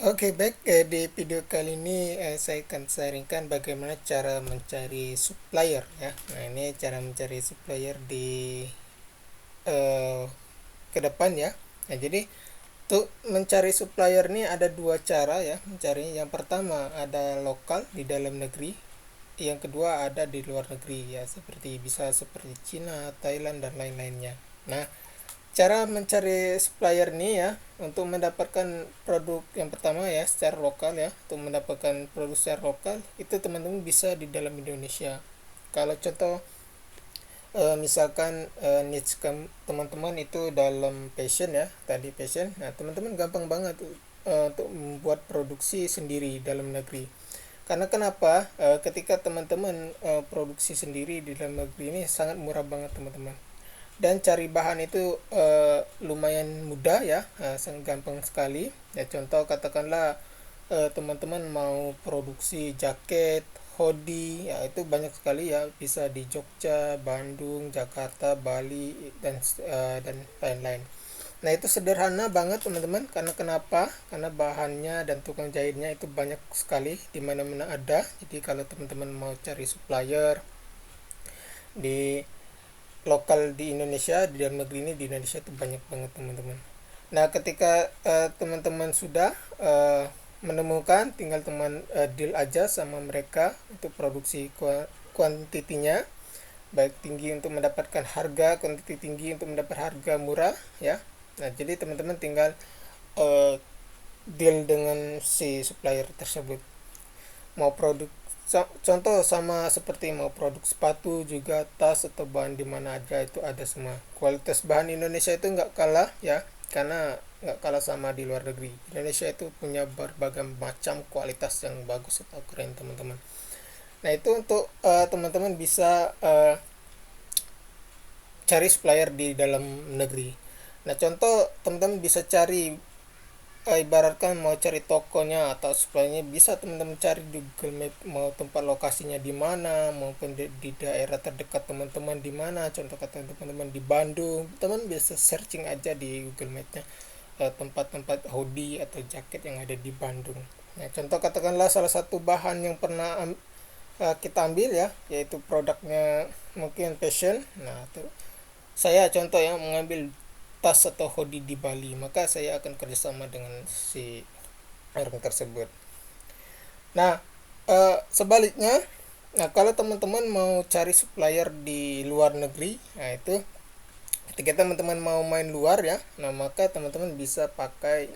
Oke, baik. Di video kali ini saya akan sharingkan bagaimana cara mencari supplier ya. Nah, ini cara mencari supplier di eh, ke depan ya. Nah, jadi untuk mencari supplier ini ada dua cara ya mencari. Yang pertama ada lokal di dalam negeri. Yang kedua ada di luar negeri ya, seperti Cina, Thailand dan lain-lainnya. Nah, cara mencari supplier ini ya, untuk mendapatkan produk yang pertama ya secara lokal ya, untuk mendapatkan produk secara lokal itu teman-teman bisa di dalam Indonesia. Kalau contoh misalkan niche teman-teman itu dalam fashion ya, tadi fashion. Nah, teman-teman gampang banget untuk membuat produksi sendiri dalam negeri. Karena kenapa? Ketika teman-teman produksi sendiri di dalam negeri ini sangat murah banget teman-teman. Dan cari bahan itu lumayan mudah ya, sangat gampang sekali. Ya, contoh katakanlah teman-teman mau produksi jaket, hoodie, ya itu banyak sekali ya, bisa di Jogja, Bandung, Jakarta, Bali dan lain-lain. Nah, itu sederhana banget teman-teman. Karena kenapa? Karena bahannya dan tukang jahitnya itu banyak sekali, di mana-mana ada. Jadi kalau teman-teman mau cari supplier di lokal di Indonesia, di dalam negeri ini di Indonesia itu banyak banget teman-teman. Nah, ketika teman-teman sudah menemukan, tinggal teman deal aja sama mereka untuk produksi kuantitinya, baik tinggi untuk mendapatkan harga, kuantiti tinggi untuk mendapat harga murah ya. Nah, jadi teman-teman tinggal uh, deal dengan si supplier tersebut. Mau produk contoh sama seperti mau produk sepatu juga, tas atau bahan di mana aja itu ada semua. Kualitas bahan Indonesia itu nggak kalah ya, karena nggak kalah sama di luar negeri. Indonesia itu punya berbagai macam kualitas yang bagus atau keren teman-teman. Nah, itu untuk teman-teman bisa cari supplier di dalam negeri. Nah, contoh teman-teman bisa cari, ibaratkan mau cari tokonya atau suppliernya, bisa teman-teman cari di Google Map, mau tempat lokasinya di mana, maupun di daerah terdekat teman-teman di mana. Contoh kata teman-teman di Bandung, teman bisa searching aja di Google Mapnya tempat-tempat hoodie atau jaket yang ada di Bandung. Nah, contoh katakanlah salah satu bahan yang pernah kita ambil ya, yaitu produknya mungkin fashion. Nah, itu saya contoh ya mengambil tas atau hoodie di Bali, maka saya akan kerjasama dengan si orang tersebut. Nah, sebaliknya, nah kalau teman-teman mau cari supplier di luar negeri, nah itu ketika teman-teman mau main luar ya, nah maka teman-teman bisa pakai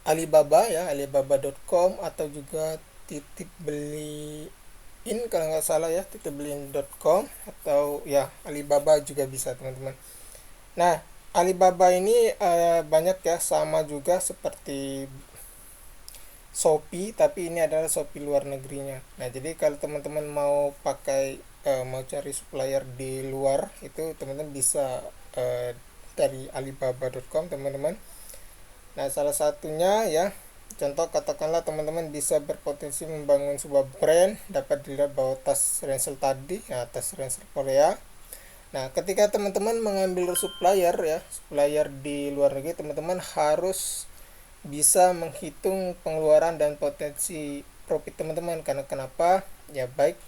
Alibaba ya, alibaba.com, atau juga titip beli kalau nggak salah ya, titipbeliin.com, atau ya Alibaba juga bisa teman-teman. Nah, Alibaba ini banyak ya, sama juga seperti Shopee, tapi ini adalah Shopee luar negerinya. Nah, jadi kalau teman-teman mau pakai mau cari supplier di luar, itu teman-teman bisa dari alibaba.com teman-teman. Nah, salah satunya ya, contoh katakanlah teman-teman bisa berpotensi membangun sebuah brand, dapat dilihat bahwa tas ransel tadi, ya, tas ransel Korea. Nah, ketika teman-teman mengambil supplier di luar negeri, teman-teman harus bisa menghitung pengeluaran dan potensi profit teman-teman. Karena kenapa? Ya, baik,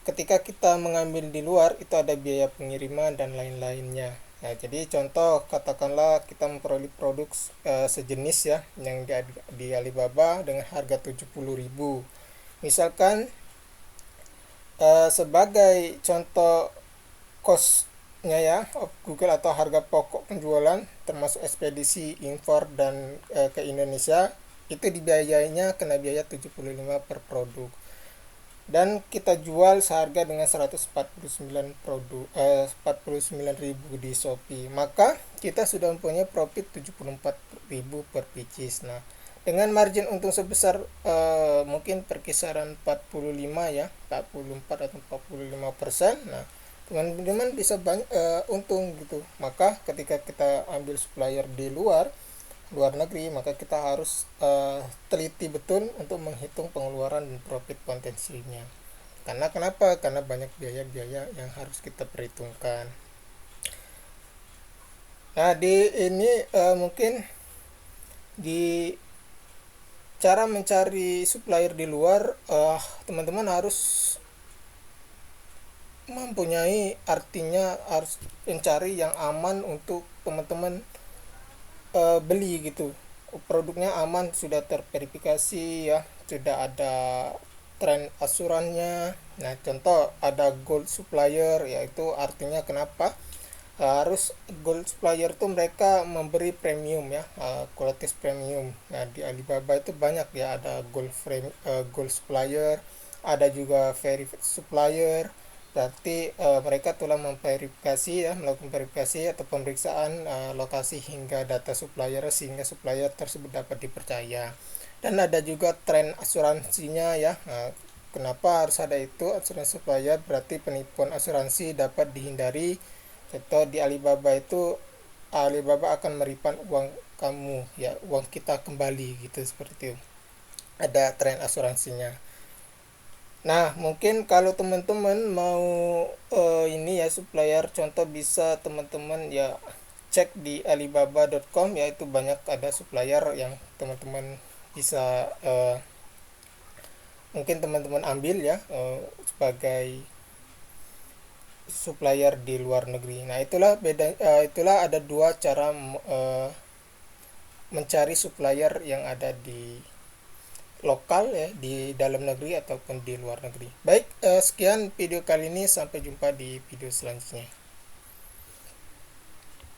ketika kita mengambil di luar itu ada biaya pengiriman dan lain-lainnya. Nah, jadi contoh katakanlah kita memperoleh produk sejenis ya yang di Alibaba dengan harga 70.000. Misalkan sebagai contoh costnya ya, Google, atau harga pokok penjualan termasuk ekspedisi, impor dan ke Indonesia, itu dibiayainya kena biaya 75 per produk, dan kita jual seharga dengan 149 produk 49.000 di Shopee, maka kita sudah mempunyai profit 74.000 per pieces. Nah, dengan margin untung sebesar mungkin perkisaran 45 ya, 44 atau 45%. Nah, teman-teman bisa banyak untung gitu. Maka ketika kita ambil supplier di luar negeri, maka kita harus teliti betul untuk menghitung pengeluaran dan profit potensinya. Karena kenapa? Karena banyak biaya-biaya yang harus kita perhitungkan. Nah, di ini mungkin di cara mencari supplier di luar, teman-teman harus mempunyai, artinya harus mencari yang aman untuk teman-teman beli gitu. Produknya aman, sudah terverifikasi ya, sudah ada tren asurannya. Nah, contoh ada gold supplier, yaitu artinya kenapa harus gold supplier tuh mereka memberi premium ya, kualitas premium. Nah, di Alibaba itu banyak ya, ada gold supplier, ada juga verified supplier. Berarti mereka telah memverifikasi ya, melakukan verifikasi atau pemeriksaan lokasi hingga data supplier sehingga supplier tersebut dapat dipercaya. Dan ada juga tren asuransinya ya. Kenapa harus ada itu asuransi supplier? Berarti penipuan asuransi dapat dihindari. Contoh di Alibaba itu, Alibaba akan merifund uang kamu ya, uang kita kembali gitu, seperti itu. Ada tren asuransinya. Nah, mungkin kalau teman-teman mau ini ya supplier, contoh bisa teman-teman ya cek di alibaba.com, yaitu banyak ada supplier yang teman-teman bisa mungkin teman-teman ambil ya sebagai supplier di luar negeri. Nah, itulah ada dua cara mencari supplier yang ada di lokal ya, di dalam negeri ataupun di luar negeri. Baik, sekian video kali ini, sampai jumpa di video selanjutnya.